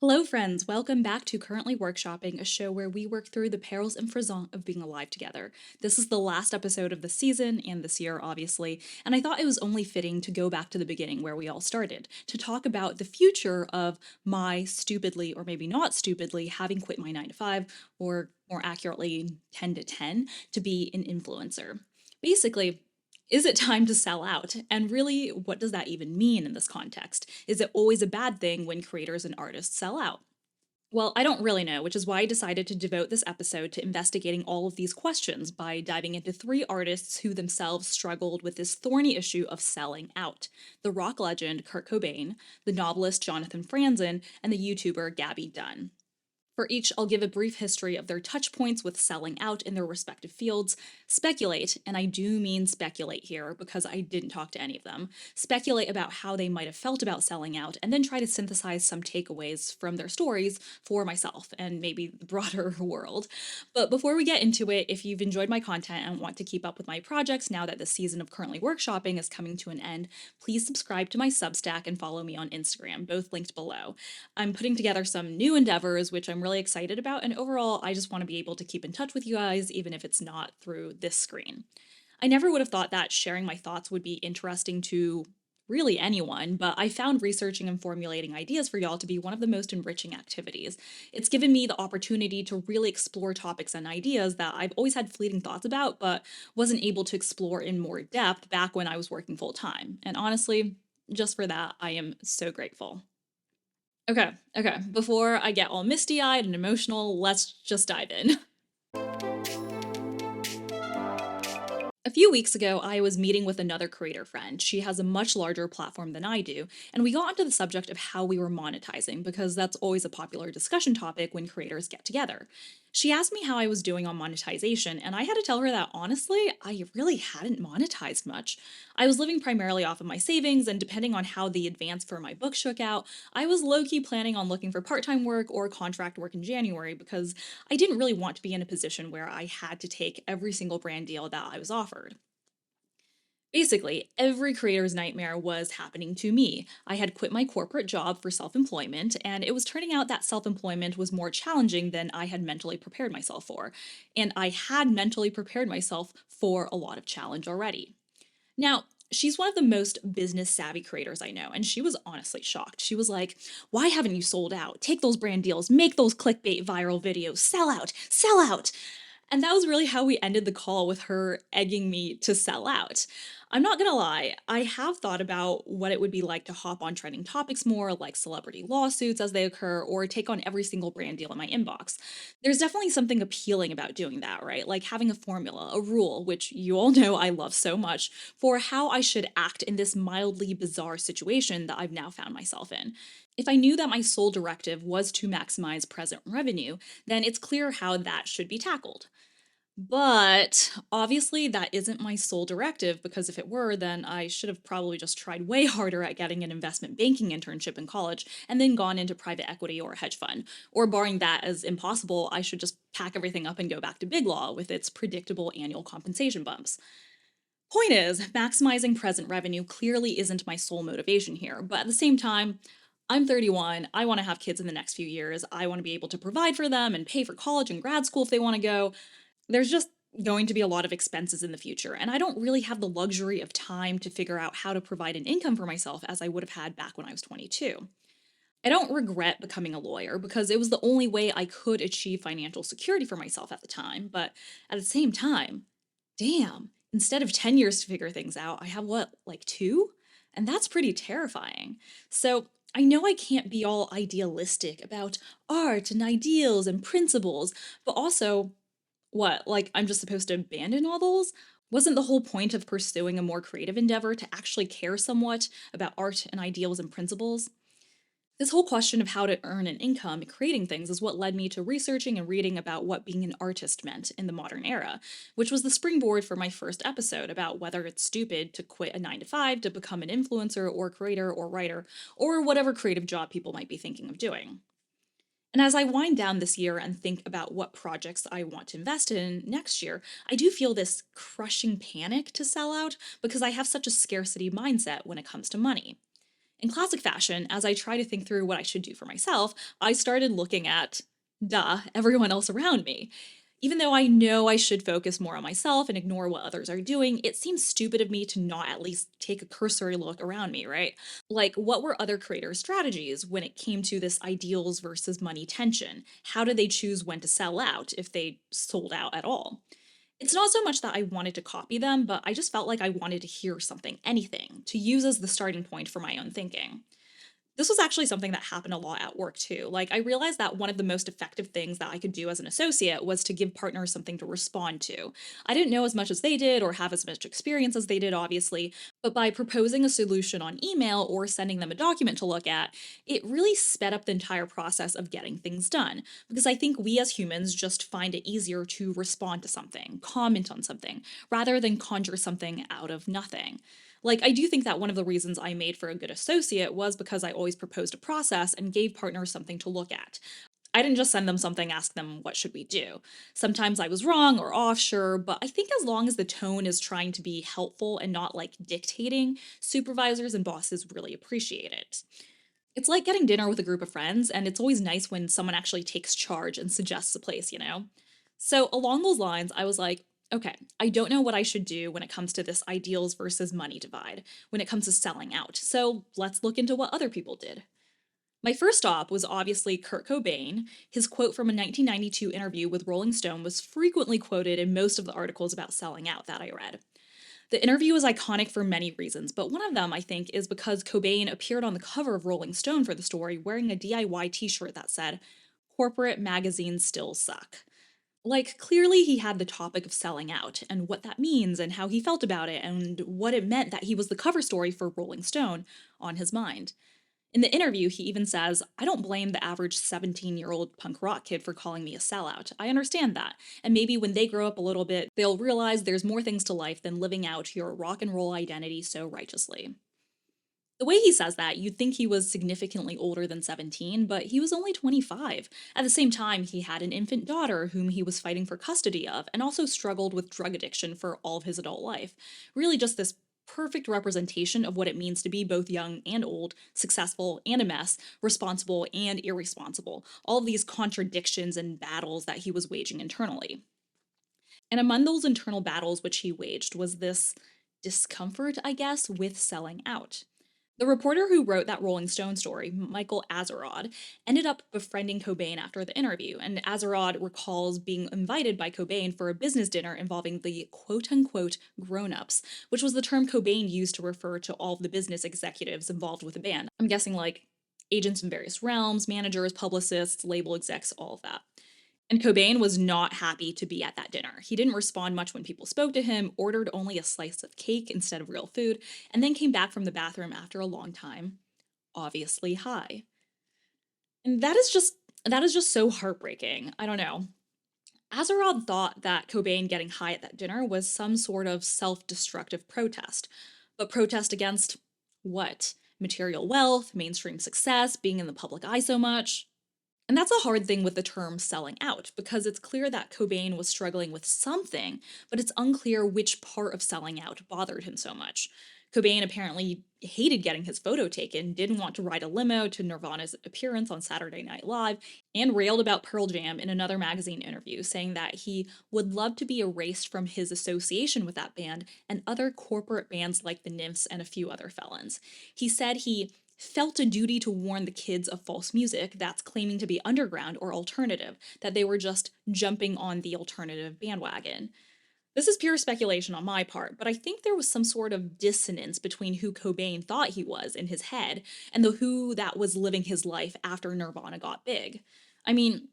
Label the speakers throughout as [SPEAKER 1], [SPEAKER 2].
[SPEAKER 1] Hello, friends. Welcome back to Currently Workshopping, a show where we work through the perils and frisson of being alive together. This is the last episode of the season and this year, obviously, and I thought it was only fitting to go back to the beginning where we all started to talk about the future of my stupidly, or maybe not stupidly, having quit my 9 to 5, or more accurately, 10 to 10, to be an influencer. Basically, is it time to sell out? And really, what does that even mean in this context? Is it always a bad thing when creators and artists sell out? Well, I don't really know, which is why I decided to devote this episode to investigating all of these questions by diving into three artists who themselves struggled with this thorny issue of selling out: the rock legend Kurt Cobain, the novelist Jonathan Franzen, and the YouTuber Gaby Dunn. For each, I'll give a brief history of their touch points with selling out in their respective fields, speculate, and I do mean speculate here because I didn't talk to any of them, speculate about how they might have felt about selling out, and then try to synthesize some takeaways from their stories for myself and maybe the broader world. But before we get into it, if you've enjoyed my content and want to keep up with my projects now that the season of Currently Workshopping is coming to an end, please subscribe to my Substack and follow me on Instagram, both linked below. I'm putting together some new endeavors, which I'm really excited about, and overall, I just want to be able to keep in touch with you guys, even if it's not through this screen. I never would have thought that sharing my thoughts would be interesting to really anyone, but I found researching and formulating ideas for y'all to be one of the most enriching activities. It's given me the opportunity to really explore topics and ideas that I've always had fleeting thoughts about, but wasn't able to explore in more depth back when I was working full time. And honestly, just for that, I am so grateful. Okay. Before I get all misty eyed and emotional, let's just dive in. A few weeks ago, I was meeting with another creator friend. She has a much larger platform than I do, and we got onto the subject of how we were monetizing because that's always a popular discussion topic when creators get together. She asked me how I was doing on monetization, and I had to tell her that honestly, I really hadn't monetized much. I was living primarily off of my savings, and depending on how the advance for my book shook out, I was low key planning on looking for part time work or contract work in January because I didn't really want to be in a position where I had to take every single brand deal that I was offered. Basically, every creator's nightmare was happening to me. I had quit my corporate job for self employment, and it was turning out that self employment was more challenging than I had mentally prepared myself for. And I had mentally prepared myself for a lot of challenge already. Now, she's one of the most business savvy creators I know, and she was honestly shocked. She was like, "Why haven't you sold out? Take those brand deals, make those clickbait viral videos, sell out, sell out." And that was really how we ended the call, with her egging me to sell out. I'm not gonna lie, I have thought about what it would be like to hop on trending topics more, like celebrity lawsuits as they occur, or take on every single brand deal in my inbox. There's definitely something appealing about doing that, right? Like having a formula, a rule, which you all know I love so much, for how I should act in this mildly bizarre situation that I've now found myself in. If I knew that my sole directive was to maximize present revenue, then it's clear how that should be tackled. But obviously, that isn't my sole directive, because if it were, then I should have probably just tried way harder at getting an investment banking internship in college and then gone into private equity or a hedge fund. Or, barring that as impossible, I should just pack everything up and go back to Big Law with its predictable annual compensation bumps. Point is, maximizing present revenue clearly isn't my sole motivation here, but at the same time, I'm 31. I want to have kids in the next few years. I want to be able to provide for them and pay for college and grad school if they want to go. There's just going to be a lot of expenses in the future, and I don't really have the luxury of time to figure out how to provide an income for myself as I would have had back when I was 22. I don't regret becoming a lawyer because it was the only way I could achieve financial security for myself at the time, but at the same time, damn, instead of 10 years to figure things out, I have what, like two? And that's pretty terrifying. So I know I can't be all idealistic about art and ideals and principles, but also, what, like I'm just supposed to abandon all those? Wasn't the whole point of pursuing a more creative endeavor to actually care somewhat about art and ideals and principles? This whole question of how to earn an income creating things is what led me to researching and reading about what being an artist meant in the modern era, which was the springboard for my first episode about whether it's stupid to quit a 9 to 5 to become an influencer or creator or writer or whatever creative job people might be thinking of doing. And as I wind down this year and think about what projects I want to invest in next year, I do feel this crushing panic to sell out because I have such a scarcity mindset when it comes to money. In classic fashion, as I try to think through what I should do for myself, I started looking at, everyone else around me. Even though I know I should focus more on myself and ignore what others are doing, it seems stupid of me to not at least take a cursory look around me, right? Like, what were other creators' strategies when it came to this ideals versus money tension? How did they choose when to sell out if they sold out at all? It's not so much that I wanted to copy them, but I just felt like I wanted to hear something, anything, to use as the starting point for my own thinking. This was actually something that happened a lot at work too. Like, I realized that one of the most effective things that I could do as an associate was to give partners something to respond to. I didn't know as much as they did or have as much experience as they did, obviously, but by proposing a solution on email or sending them a document to look at, it really sped up the entire process of getting things done. Because I think we as humans just find it easier to respond to something, comment on something, rather than conjure something out of nothing. Like, I do think that one of the reasons I made for a good associate was because I always proposed a process and gave partners something to look at. I didn't just send them something, ask them, what should we do? Sometimes I was wrong or off, sure, but I think as long as the tone is trying to be helpful and not like dictating, supervisors and bosses really appreciate it. It's like getting dinner with a group of friends, and it's always nice when someone actually takes charge and suggests a place? So, along those lines, I was like, okay, I don't know what I should do when it comes to this ideals versus money divide, when it comes to selling out. So, let's look into what other people did. My first stop was obviously Kurt Cobain. His quote from a 1992 interview with Rolling Stone was frequently quoted in most of the articles about selling out that I read. The interview is iconic for many reasons, but one of them, I think, is because Cobain appeared on the cover of Rolling Stone for the story wearing a DIY t shirt that said, "Corporate magazines still suck." Like, clearly he had the topic of selling out and what that means and how he felt about it and what it meant that he was the cover story for Rolling Stone on his mind. In the interview, he even says, "I don't blame the average 17-year-old punk rock kid for calling me a sellout. I understand that. And maybe when they grow up a little bit, they'll realize there's more things to life than living out your rock and roll identity so righteously." The way he says that, you'd think he was significantly older than 17, but he was only 25. At the same time, he had an infant daughter whom he was fighting for custody of, and also struggled with drug addiction for all of his adult life. Really, just this perfect representation of what it means to be both young and old, successful and a mess, responsible and irresponsible. All of these contradictions and battles that he was waging internally. And among those internal battles which he waged was this discomfort, I guess, with selling out. The reporter who wrote that Rolling Stone story, Michael Azerrad, ended up befriending Cobain after the interview, and Azerrad recalls being invited by Cobain for a business dinner involving the quote unquote grown ups, which was the term Cobain used to refer to all of the business executives involved with the band. I'm guessing like agents in various realms, managers, publicists, label execs, all of that. And Cobain was not happy to be at that dinner. He didn't respond much when people spoke to him, ordered only a slice of cake instead of real food, and then came back from the bathroom after a long time, obviously high. And that is just so heartbreaking. I don't know. Azarad thought that Cobain getting high at that dinner was some sort of self-destructive protest. But protest against what? Material wealth, mainstream success, being in the public eye so much? And that's a hard thing with the term selling out, because it's clear that Cobain was struggling with something, but it's unclear which part of selling out bothered him so much. Cobain apparently hated getting his photo taken, didn't want to ride a limo to Nirvana's appearance on Saturday Night Live, and railed about Pearl Jam in another magazine interview, saying that he would love to be erased from his association with that band and other corporate bands like the Nymphs and a few other felons. He said he felt a duty to warn the kids of false music that's claiming to be underground or alternative, that they were just jumping on the alternative bandwagon. This is pure speculation on my part, but I think there was some sort of dissonance between who Cobain thought he was in his head and the who that was living his life after Nirvana got big. I mean,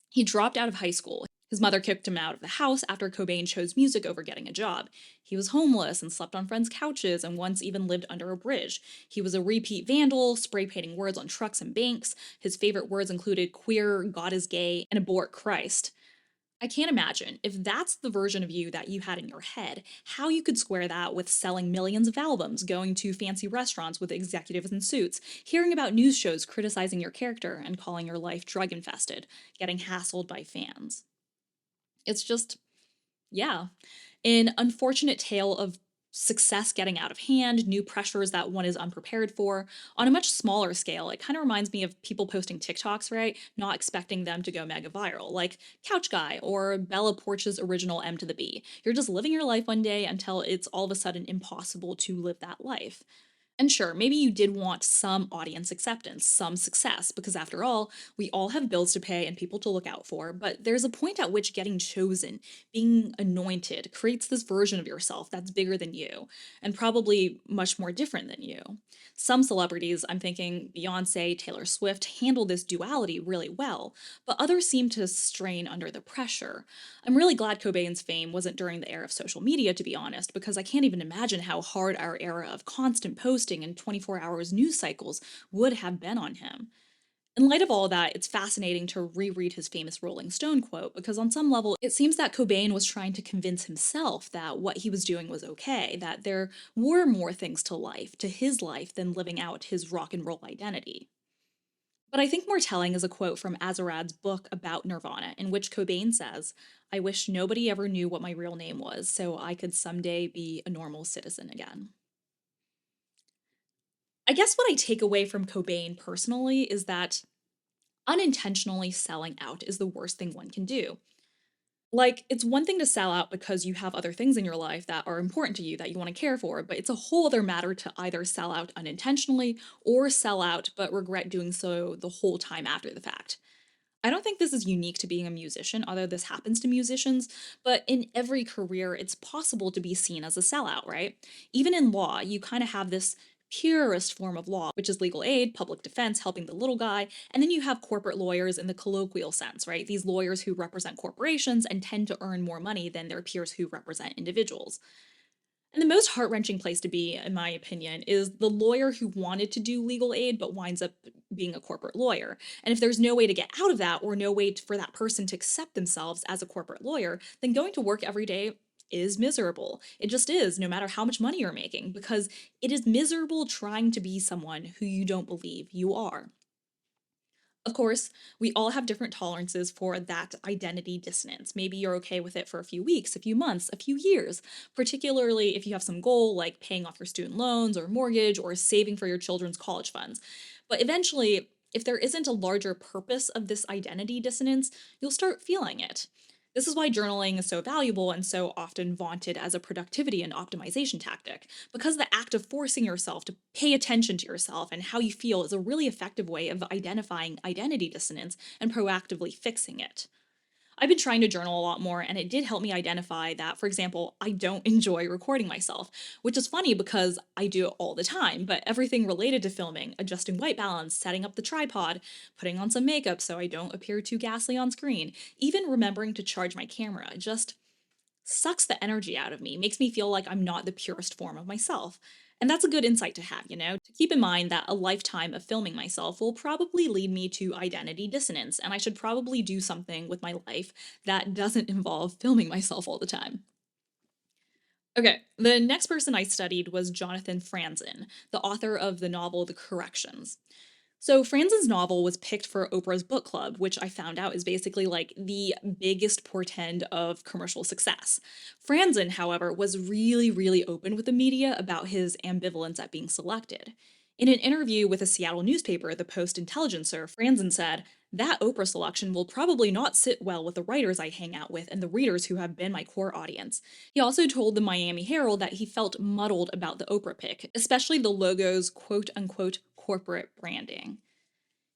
[SPEAKER 1] he dropped out of high school. His mother kicked him out of the house after Cobain chose music over getting a job. He was homeless and slept on friends' couches and once even lived under a bridge. He was a repeat vandal, spray painting words on trucks and banks. His favorite words included queer, God is gay, and abort Christ. I can't imagine, if that's the version of you that you had in your head, how you could square that with selling millions of albums, going to fancy restaurants with executives in suits, hearing about news shows criticizing your character and calling your life drug infested, getting hassled by fans. It's just, yeah, an unfortunate tale of success getting out of hand, new pressures that one is unprepared for. On a much smaller scale, it kind of reminds me of people posting TikToks, right? Not expecting them to go mega viral, like Couch Guy or Bella Porch's original M to the B. You're just living your life one day until it's all of a sudden impossible to live that life. And sure, maybe you did want some audience acceptance, some success, because after all, we all have bills to pay and people to look out for, but there's a point at which getting chosen, being anointed, creates this version of yourself that's bigger than you, and probably much more different than you. Some celebrities, I'm thinking Beyonce, Taylor Swift, handle this duality really well, but others seem to strain under the pressure. I'm really glad Cobain's fame wasn't during the era of social media, to be honest, because I can't even imagine how hard our era of constant posting and 24 hours news cycles would have been on him. In light of all that, it's fascinating to reread his famous Rolling Stone quote because, on some level, it seems that Cobain was trying to convince himself that what he was doing was okay, that there were more things to life, to his life, than living out his rock and roll identity. But I think more telling is a quote from Azarad's book about Nirvana, in which Cobain says, "I wish nobody ever knew what my real name was so I could someday be a normal citizen again." I guess what I take away from Cobain personally is that unintentionally selling out is the worst thing one can do. Like, it's one thing to sell out because you have other things in your life that are important to you that you want to care for, but it's a whole other matter to either sell out unintentionally or sell out but regret doing so the whole time after the fact. I don't think this is unique to being a musician, although this happens to musicians, but in every career, it's possible to be seen as a sellout, right? Even in law, you kind of have this purest form of law, which is legal aid, public defense, helping the little guy, and then you have corporate lawyers in the colloquial sense, right? These lawyers who represent corporations and tend to earn more money than their peers who represent individuals. And the most heart-wrenching place to be, in my opinion, is the lawyer who wanted to do legal aid but winds up being a corporate lawyer. And if there's no way to get out of that or no way for that person to accept themselves as a corporate lawyer, then going to work every day is miserable. It just is, no matter how much money you're making, because it is miserable trying to be someone who you don't believe you are. Of course, we all have different tolerances for that identity dissonance. Maybe you're okay with it for a few weeks, a few months, a few years, particularly if you have some goal like paying off your student loans or mortgage or saving for your children's college funds. But eventually, if there isn't a larger purpose of this identity dissonance, you'll start feeling it. This is why journaling is so valuable and so often vaunted as a productivity and optimization tactic, because the act of forcing yourself to pay attention to yourself and how you feel is a really effective way of identifying identity dissonance and proactively fixing it. I've been trying to journal a lot more, and it did help me identify that, for example, I don't enjoy recording myself, which is funny because I do it all the time, but everything related to filming, adjusting white balance, setting up the tripod, putting on some makeup so I don't appear too ghastly on screen, even remembering to charge my camera, just sucks the energy out of me, makes me feel like I'm not the purest form of myself. And that's a good insight to have, to keep in mind that a lifetime of filming myself will probably lead me to identity dissonance, and I should probably do something with my life that doesn't involve filming myself all the time. Okay, the next person I studied was Jonathan Franzen, the author of the novel The Corrections. So Franzen's novel was picked for Oprah's book club, which I found out is basically like the biggest portend of commercial success. Franzen, however, was really, really open with the media about his ambivalence at being selected. In an interview with a Seattle newspaper, the Post Intelligencer, Franzen said, "That Oprah selection will probably not sit well with the writers I hang out with and the readers who have been my core audience." He also told the Miami Herald that he felt muddled about the Oprah pick, especially the logo's quote unquote corporate branding.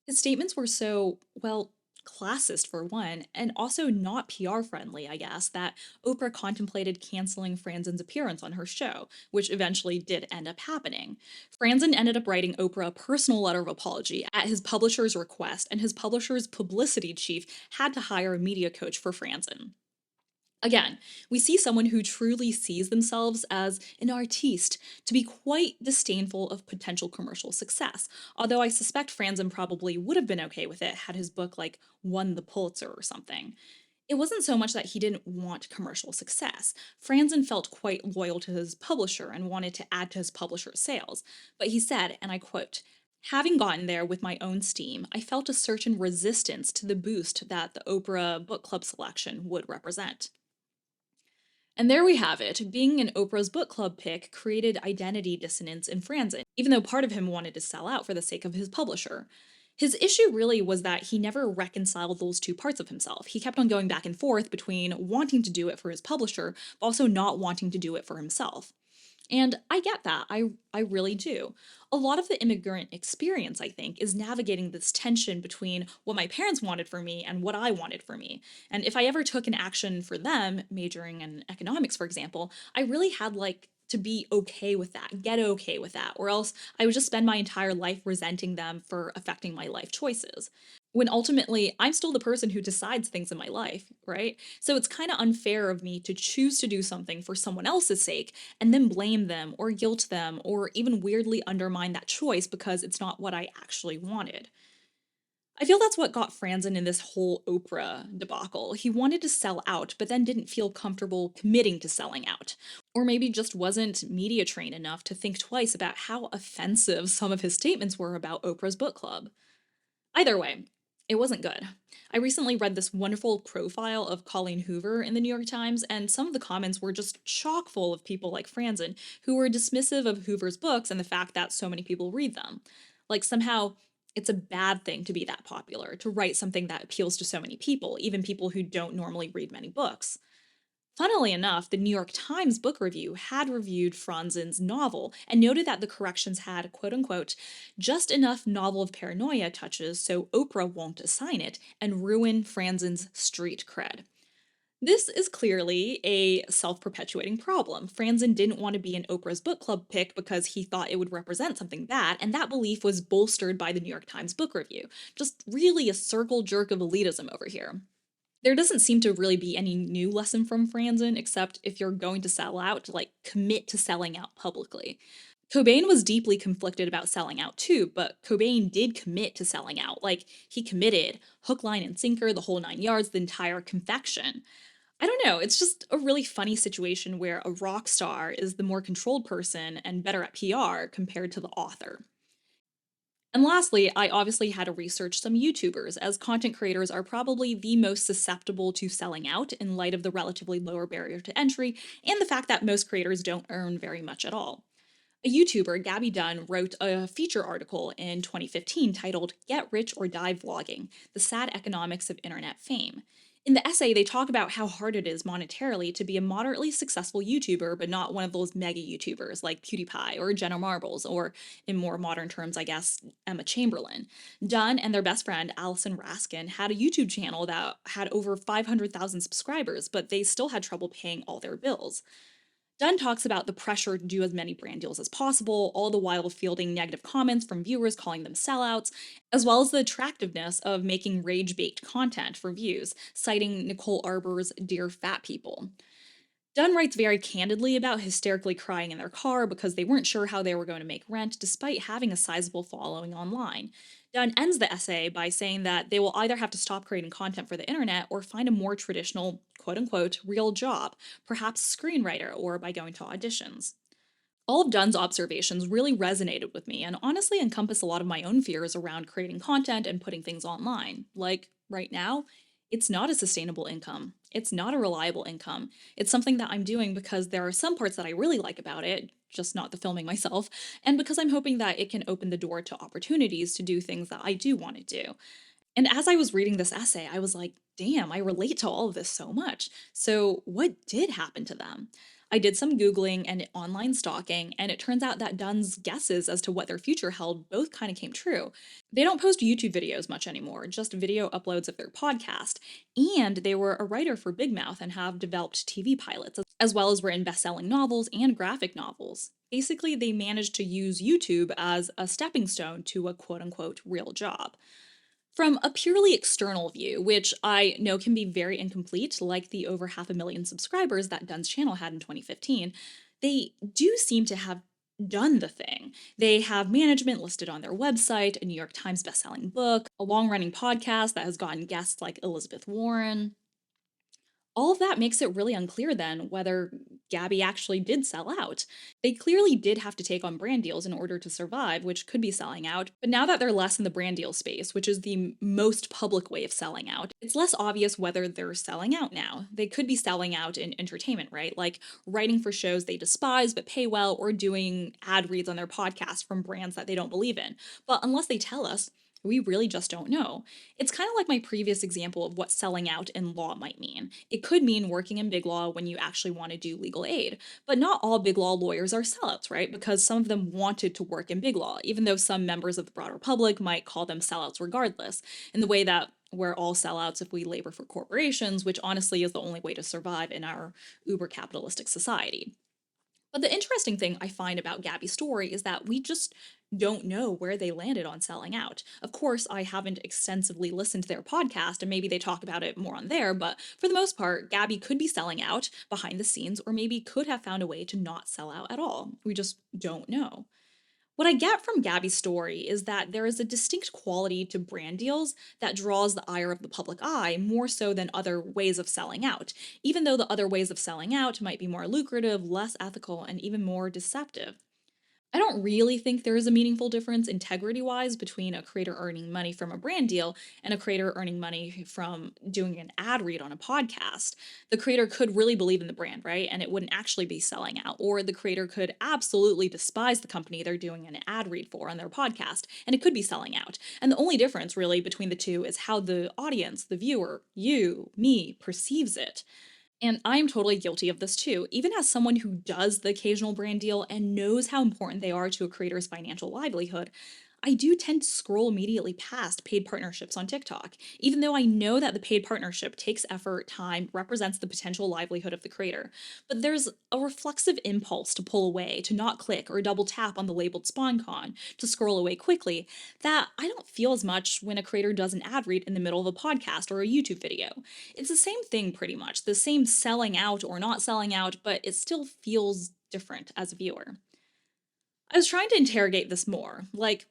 [SPEAKER 1] His statements were so, well, classist for one, and also not PR friendly, I guess, that Oprah contemplated canceling Franzen's appearance on her show, which eventually did end up happening. Franzen ended up writing Oprah a personal letter of apology at his publisher's request, and his publisher's publicity chief had to hire a media coach for Franzen. Again, we see someone who truly sees themselves as an artiste to be quite disdainful of potential commercial success, although I suspect Franzen probably would have been okay with it had his book, like, won the Pulitzer or something. It wasn't so much that he didn't want commercial success. Franzen felt quite loyal to his publisher and wanted to add to his publisher's sales. But he said, and I quote, "Having gotten there with my own steam, I felt a certain resistance to the boost that the Oprah Book Club selection would represent." And there we have it. Being an Oprah's book club pick created identity dissonance in Franzen, even though part of him wanted to sell out for the sake of his publisher. His issue really was that he never reconciled those two parts of himself. He kept on going back and forth between wanting to do it for his publisher, but also not wanting to do it for himself. And I get that. I really do. A lot of the immigrant experience, I think, is navigating this tension between what my parents wanted for me and what I wanted for me. And if I ever took an action for them, majoring in economics, for example, I really had to be okay with that, get okay with that, or else I would just spend my entire life resenting them for affecting my life choices. When ultimately I'm still the person who decides things in my life, right? So it's kind of unfair of me to choose to do something for someone else's sake and then blame them or guilt them or even weirdly undermine that choice because it's not what I actually wanted. I feel that's what got Franzen in this whole Oprah debacle. He wanted to sell out, but then didn't feel comfortable committing to selling out. Or maybe just wasn't media trained enough to think twice about how offensive some of his statements were about Oprah's book club. Either way, it wasn't good. I recently read this wonderful profile of Colleen Hoover in the New York Times, and some of the comments were just chock full of people like Franzen who were dismissive of Hoover's books and the fact that so many people read them. Like somehow it's a bad thing to be that popular, to write something that appeals to so many people, even people who don't normally read many books. Funnily enough, the New York Times Book Review had reviewed Franzen's novel and noted that the corrections had, quote unquote, just enough novel of paranoia touches so Oprah won't assign it and ruin Franzen's street cred. This is clearly a self perpetuating problem. Franzen didn't want to be an Oprah's book club pick because he thought it would represent something bad, and that belief was bolstered by the New York Times Book Review. Just really a circle jerk of elitism over here. There doesn't seem to really be any new lesson from Franzen, except if you're going to sell out, to commit to selling out publicly. Cobain was deeply conflicted about selling out too, but Cobain did commit to selling out. He committed hook, line, and sinker, the whole 9 yards, the entire confection. I don't know, it's just a really funny situation where a rock star is the more controlled person and better at PR compared to the author. And lastly, I obviously had to research some YouTubers, as content creators are probably the most susceptible to selling out in light of the relatively lower barrier to entry and the fact that most creators don't earn very much at all. A YouTuber, Gaby Dunn, wrote a feature article in 2015 titled Get Rich or Die Vlogging: The Sad Economics of Internet Fame. In the essay, they talk about how hard it is monetarily to be a moderately successful YouTuber, but not one of those mega YouTubers like PewDiePie or Jenna Marbles, or in more modern terms, I guess, Emma Chamberlain. Dunn and their best friend, Allison Raskin, had a YouTube channel that had over 500,000 subscribers, but they still had trouble paying all their bills. Dunn talks about the pressure to do as many brand deals as possible, all the while fielding negative comments from viewers calling them sellouts, as well as the attractiveness of making rage baked content for views, citing Nicole Arbour's Dear Fat People. Dunn writes very candidly about hysterically crying in their car because they weren't sure how they were going to make rent despite having a sizable following online. Dunn ends the essay by saying that they will either have to stop creating content for the internet or find a more traditional, quote unquote, real job, perhaps screenwriter, or by going to auditions. All of Dunn's observations really resonated with me and honestly encompass a lot of my own fears around creating content and putting things online. Like, right now, it's not a sustainable income. It's not a reliable income. It's something that I'm doing because there are some parts that I really like about it, just not the filming myself, and because I'm hoping that it can open the door to opportunities to do things that I do want to do. And as I was reading this essay, I was like, damn, I relate to all of this so much. So, what did happen to them? I did some Googling and online stalking, and it turns out that Dunn's guesses as to what their future held both kind of came true. They don't post YouTube videos much anymore, just video uploads of their podcast. And they were a writer for Big Mouth and have developed TV pilots, as well as were in best selling novels and graphic novels. Basically, they managed to use YouTube as a stepping stone to a quote unquote real job. From a purely external view, which I know can be very incomplete, like the over 500,000 subscribers that Dunn's channel had in 2015, they do seem to have done the thing. They have management listed on their website, a New York Times bestselling book, a long running podcast that has gotten guests like Elizabeth Warren. All of that makes it really unclear then whether Gaby actually did sell out. They clearly did have to take on brand deals in order to survive, which could be selling out. But now that they're less in the brand deal space, which is the most public way of selling out, it's less obvious whether they're selling out now. They could be selling out in entertainment, right? Like writing for shows they despise but pay well, or doing ad reads on their podcast from brands that they don't believe in. But unless they tell us, we really just don't know. It's kind of like my previous example of what selling out in law might mean. It could mean working in big law when you actually want to do legal aid, but not all big law lawyers are sellouts, right? Because some of them wanted to work in big law, even though some members of the broader public might call them sellouts regardless, in the way that we're all sellouts if we labor for corporations, which honestly is the only way to survive in our uber capitalistic society. But the interesting thing I find about Gabby's story is that we just don't know where they landed on selling out. Of course, I haven't extensively listened to their podcast, and maybe they talk about it more on there, but for the most part, Gabby could be selling out behind the scenes, or maybe could have found a way to not sell out at all. We just don't know. What I get from Gabby's story is that there is a distinct quality to brand deals that draws the ire of the public eye more so than other ways of selling out, even though the other ways of selling out might be more lucrative, less ethical, and even more deceptive. I don't really think there is a meaningful difference integrity wise between a creator earning money from a brand deal and a creator earning money from doing an ad read on a podcast. The creator could really believe in the brand, right? And it wouldn't actually be selling out. Or the creator could absolutely despise the company they're doing an ad read for on their podcast, and it could be selling out. And the only difference really between the two is how the audience, the viewer, you, me, perceives it. And I'm totally guilty of this too. Even as someone who does the occasional brand deal and knows how important they are to a creator's financial livelihood, I do tend to scroll immediately past paid partnerships on TikTok, even though I know that the paid partnership takes effort, time, represents the potential livelihood of the creator. But there's a reflexive impulse to pull away, to not click or double tap on the labeled spawn con, to scroll away quickly, that I don't feel as much when a creator does an ad read in the middle of a podcast or a YouTube video. It's the same thing pretty much, the same selling out or not selling out, but it still feels different as a viewer. I was trying to interrogate this more, like,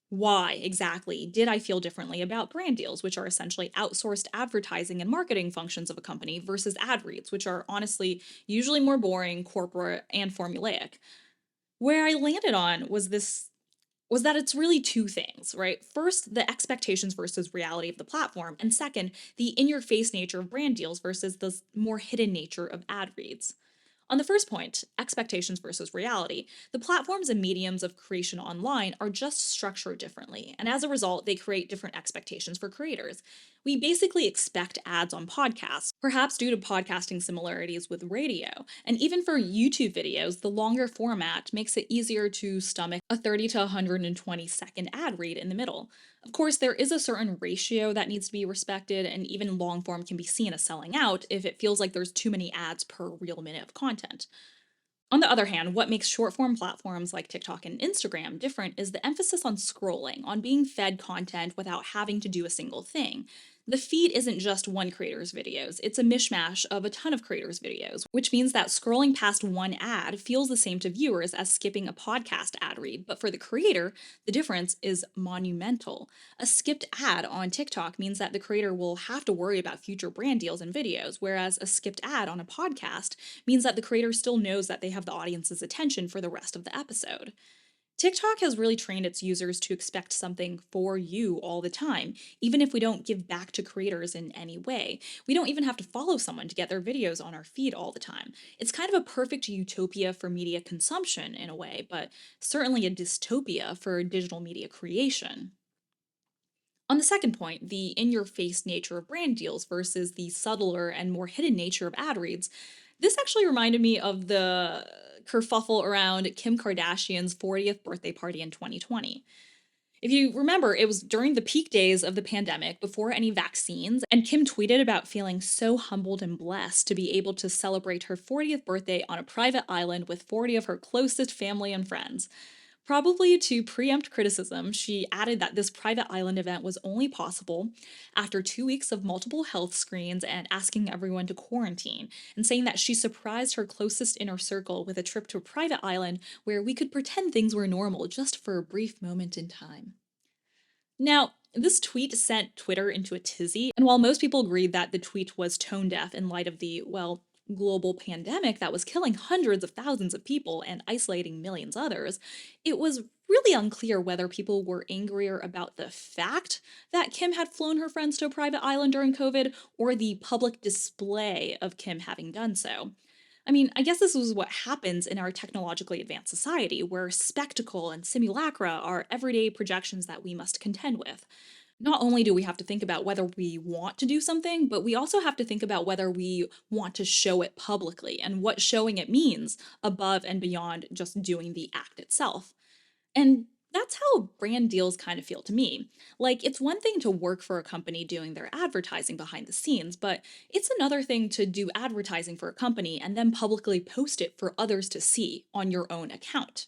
[SPEAKER 1] why exactly did I feel differently about brand deals, which are essentially outsourced advertising and marketing functions of a company, versus ad reads, which are honestly usually more boring, corporate, and formulaic? Where I landed on was that it's really two things, right? First, the expectations versus reality of the platform, and second, the in-your-face nature of brand deals versus the more hidden nature of ad reads. On the first point, expectations versus reality, the platforms and mediums of creation online are just structured differently, and as a result, they create different expectations for creators. We basically expect ads on podcasts, perhaps due to podcasting similarities with radio, and even for YouTube videos, the longer format makes it easier to stomach a 30 to 120-second ad read in the middle. Of course, there is a certain ratio that needs to be respected, and even long form can be seen as selling out if it feels like there's too many ads per real minute of content. On the other hand, what makes short form platforms like TikTok and Instagram different is the emphasis on scrolling, on being fed content without having to do a single thing. The feed isn't just one creator's videos, it's a mishmash of a ton of creators' videos, which means that scrolling past one ad feels the same to viewers as skipping a podcast ad read, but for the creator, the difference is monumental. A skipped ad on TikTok means that the creator will have to worry about future brand deals and videos, whereas a skipped ad on a podcast means that the creator still knows that they have the audience's attention for the rest of the episode. TikTok has really trained its users to expect something for you all the time, even if we don't give back to creators in any way. We don't even have to follow someone to get their videos on our feed all the time. It's kind of a perfect utopia for media consumption in a way, but certainly a dystopia for digital media creation. On the second point, the in your face nature of brand deals versus the subtler and more hidden nature of ad reads, this actually reminded me of the kerfuffle around Kim Kardashian's 40th birthday party in 2020. If you remember, it was during the peak days of the pandemic, before any vaccines, and Kim tweeted about feeling so humbled and blessed to be able to celebrate her 40th birthday on a private island with 40 of her closest family and friends. Probably to preempt criticism, she added that this private island event was only possible after 2 weeks of multiple health screens and asking everyone to quarantine, and saying that she surprised her closest inner circle with a trip to a private island where we could pretend things were normal just for a brief moment in time. Now, this tweet sent Twitter into a tizzy, and while most people agreed that the tweet was tone deaf in light of the, well, global pandemic that was killing hundreds of thousands of people and isolating millions others, it was really unclear whether people were angrier about the fact that Kim had flown her friends to a private island during COVID or the public display of Kim having done so. I mean, I guess this is what happens in our technologically advanced society, where spectacle and simulacra are everyday projections that we must contend with. Not only do we have to think about whether we want to do something, but we also have to think about whether we want to show it publicly and what showing it means above and beyond just doing the act itself. And that's how brand deals kind of feel to me. Like, it's one thing to work for a company doing their advertising behind the scenes, but it's another thing to do advertising for a company and then publicly post it for others to see on your own account.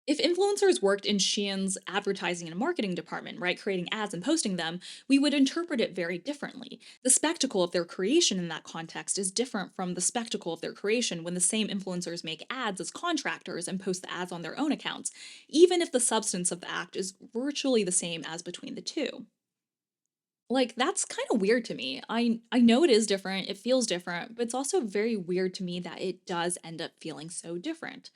[SPEAKER 1] If influencers worked in Shein's advertising and marketing department, right, creating ads and posting them, we would interpret it very differently. The spectacle of their creation in that context is different from the spectacle of their creation when the same influencers make ads as contractors and post the ads on their own accounts, even if the substance of the act is virtually the same as between the two. Like, that's kind of weird to me. I know it is different, it feels different, but it's also very weird to me that it does end up feeling so different.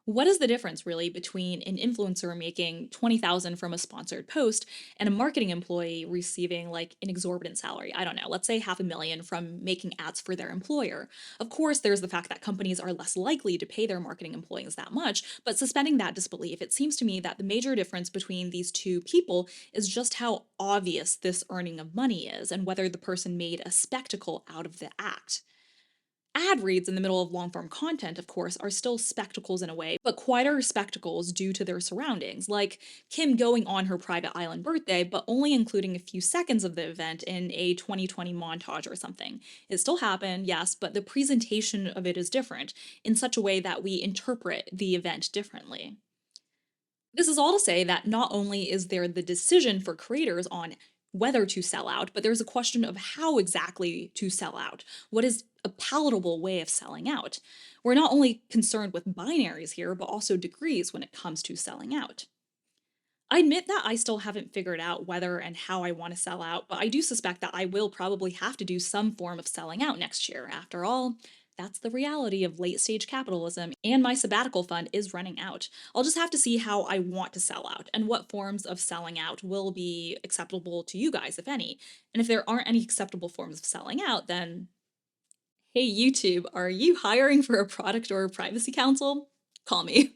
[SPEAKER 1] What is the difference really between an influencer making 20,000 from a sponsored post and a marketing employee receiving like an exorbitant salary? I don't know, let's say 500,000 from making ads for their employer. Of course, there's the fact that companies are less likely to pay their marketing employees that much, but suspending that disbelief, it seems to me that the major difference between these two people is just how obvious this earning of money is and whether the person made a spectacle out of the act. Ad reads in the middle of long form content, of course, are still spectacles in a way, but quieter spectacles due to their surroundings, like Kim going on her private island birthday, but only including a few seconds of the event in a 2020 montage or something. It still happened, yes, but the presentation of it is different, in such a way that we interpret the event differently. This is all to say that not only is there the decision for creators on whether to sell out, but there's a question of how exactly to sell out. What is a palatable way of selling out? We're not only concerned with binaries here, but also degrees when it comes to selling out. I admit that I still haven't figured out whether and how I want to sell out, but I do suspect that I will probably have to do some form of selling out next year. After all, that's the reality of late stage capitalism, and my sabbatical fund is running out. I'll just have to see how I want to sell out and what forms of selling out will be acceptable to you guys, if any. And if there aren't any acceptable forms of selling out, then hey, YouTube, are you hiring for a product or a privacy council? Call me.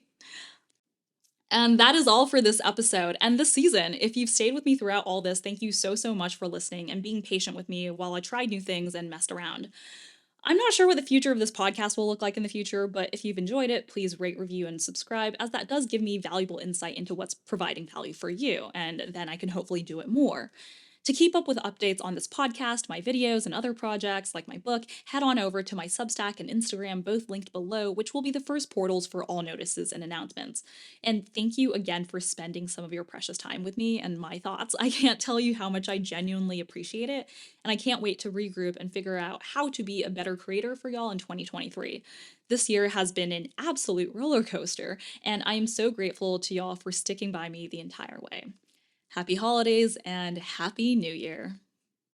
[SPEAKER 1] And that is all for this episode and this season. If you've stayed with me throughout all this, thank you so, so much for listening and being patient with me while I tried new things and messed around. I'm not sure what the future of this podcast will look like in the future, but if you've enjoyed it, please rate, review, and subscribe, as that does give me valuable insight into what's providing value for you, and then I can hopefully do it more. To keep up with updates on this podcast, my videos, and other projects like my book, head on over to my Substack and Instagram, both linked below, which will be the first portals for all notices and announcements. And thank you again for spending some of your precious time with me and my thoughts. I can't tell you how much I genuinely appreciate it, and I can't wait to regroup and figure out how to be a better creator for y'all in 2023. This year has been an absolute roller coaster, and I am so grateful to y'all for sticking by me the entire way. Happy holidays and Happy New Year.